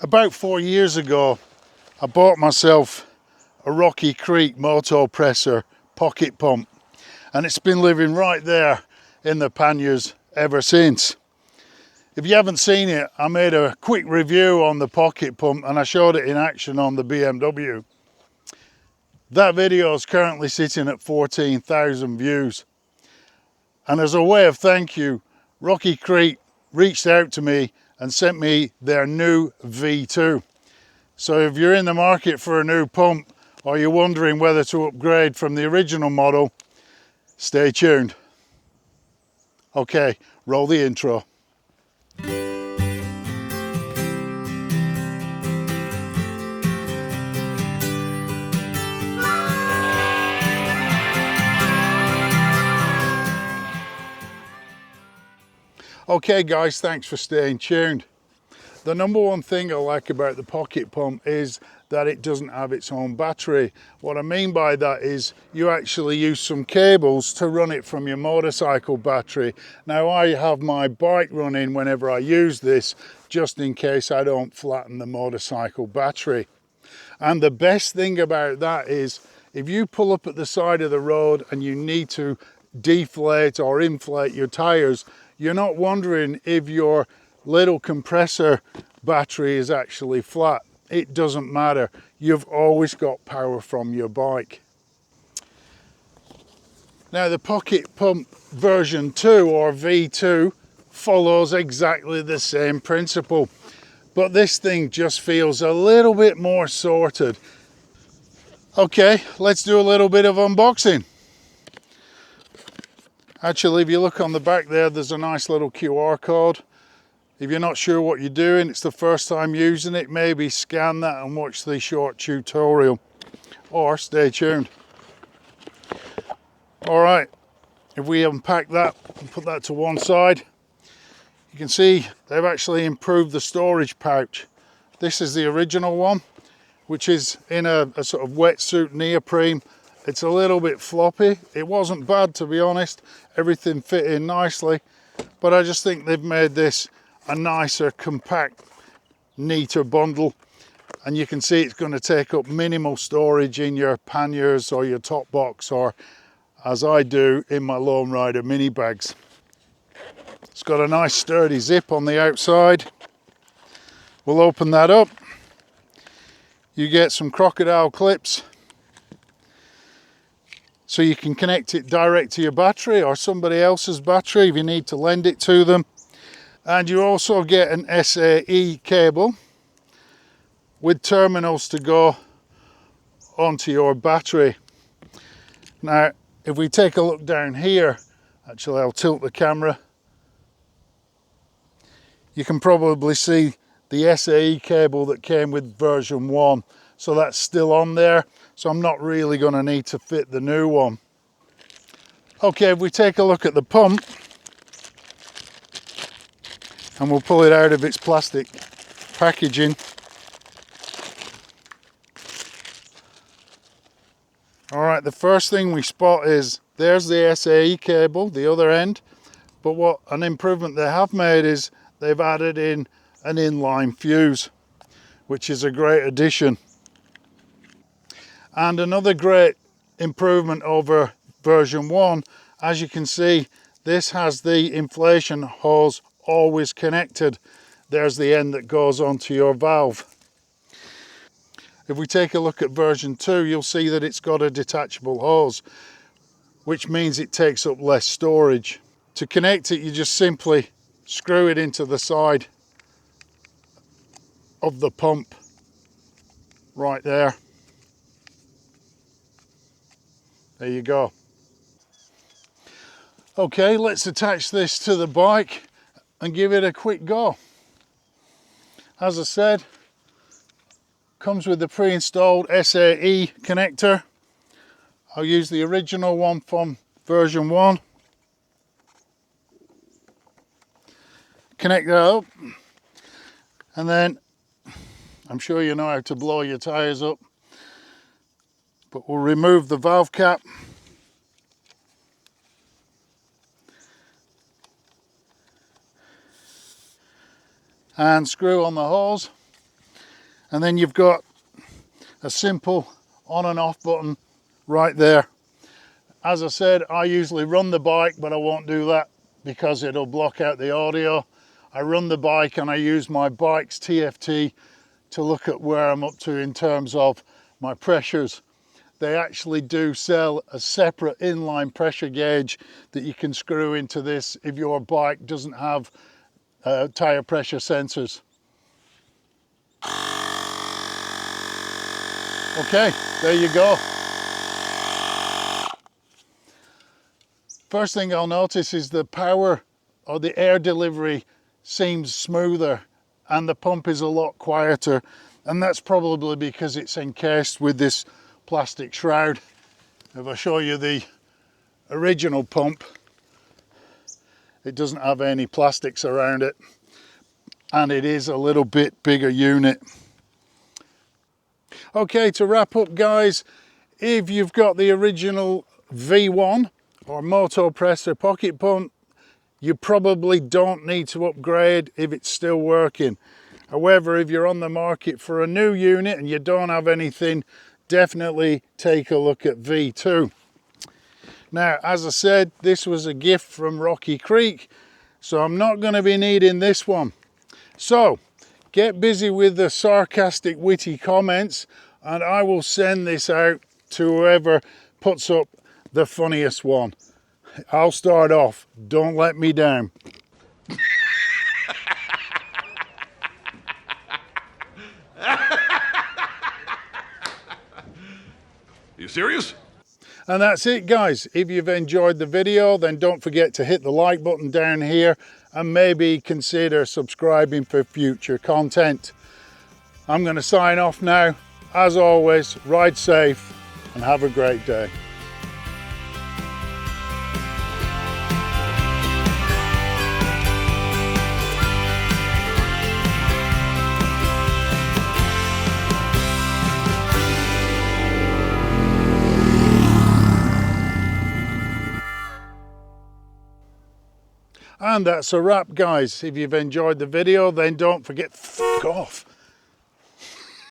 About 4 years ago, I bought myself a Rocky Creek MotoPressor Pocket Pump, and it's been living right there in the panniers ever since. If you haven't seen it, I made a quick review on the Pocket Pump and I showed it in action on the BMW. That video is currently sitting at 14,000 views. And as a way of thank you, Rocky Creek reached out to me and sent me their new V2. So if you're in the market for a new pump or you're wondering whether to upgrade from the original model, stay tuned. Okay, roll the intro. Okay guys, thanks for staying tuned. The number one thing I like about the Pocket Pump is that it doesn't have its own battery. What I mean by that is you actually use some cables to run it from your motorcycle battery. Now I have my bike running whenever I use this, just in case I don't flatten the motorcycle battery. And the best thing about that is if you pull up at the side of the road and you need to deflate or inflate your tires, you're not wondering if your little compressor battery is actually flat. It doesn't matter. You've always got power from your bike. Now the Pocket Pump version 2 or V2 follows exactly the same principle, but this thing just feels a little bit more sorted. Okay, let's do a little bit of unboxing. Actually, if you look on the back there's a nice little QR code. If you're not sure what you're doing, it's the first time using it, maybe scan that and watch the short tutorial, or stay tuned. All right, if we unpack that and put that to one side, you can see they've actually improved the storage pouch. This is the original one, which is in a sort of wetsuit neoprene. It's a little bit floppy. It wasn't bad, to be honest. Everything fit in nicely, but I just think they've made this a nicer, compact, neater bundle. And you can see it's going to take up minimal storage in your panniers or your top box, or as I do in my Lone Rider mini bags. It's got a nice sturdy zip on the outside. We'll open that up. You get some crocodile clips, so you can connect it direct to your battery or somebody else's battery if you need to lend it to them. And you also get an SAE cable with terminals to go onto your battery. Now, if we take a look down here, actually I'll tilt the camera, you can probably see the SAE cable that came with version 1. So that's still on there, so I'm not really going to need to fit the new one. Okay, if we take a look at the pump, and we'll pull it out of its plastic packaging. All right, the first thing we spot is there's the SAE cable, the other end, but what an improvement they have made is they've added in an inline fuse, which is a great addition. And another great improvement over version 1, as you can see, this has the inflation hose always connected. There's the end that goes onto your valve. If we take a look at version 2, you'll see that it's got a detachable hose, which means it takes up less storage. To connect it, you just simply screw it into the side of the pump right there. There you go. Okay, let's attach this to the bike and give it a quick go. As I said, comes with the pre-installed SAE connector. I'll use the original one from version 1. Connect that up, and then I'm sure you know how to blow your tires up, but we'll remove the valve cap. And screw on the hose. And then you've got a simple on and off button right there. As I said, I usually run the bike, but I won't do that because it'll block out the audio. I run the bike and I use my bike's TFT to look at where I'm up to in terms of my pressures. They actually do sell a separate inline pressure gauge that you can screw into this if your bike doesn't have tire pressure sensors. Okay, there you go. First thing I'll notice is the power or the air delivery seems smoother and the pump is a lot quieter, and that's probably because it's encased with this plastic shroud. If I show you the original pump, it doesn't have any plastics around it, and it is a little bit bigger unit. Okay, to wrap up guys, if you've got the original V1 or MotoPressor Pocket Pump, you probably don't need to upgrade if it's still working. However, if you're on the market for a new unit and you don't have anything, definitely take a look at V2. Now, as I said, this was a gift from Rocky Creek, so I'm not going to be needing this one. So, get busy with the sarcastic, witty comments, and I will send this out to whoever puts up the funniest one. I'll start off. Don't let me down. You serious? And that's it guys. If you've enjoyed the video, then don't forget to hit the like button down here and maybe consider subscribing for future content. I'm going to sign off now. As always, ride safe and have a great day. And that's a wrap guys. If you've enjoyed the video, then don't forget, f*** off.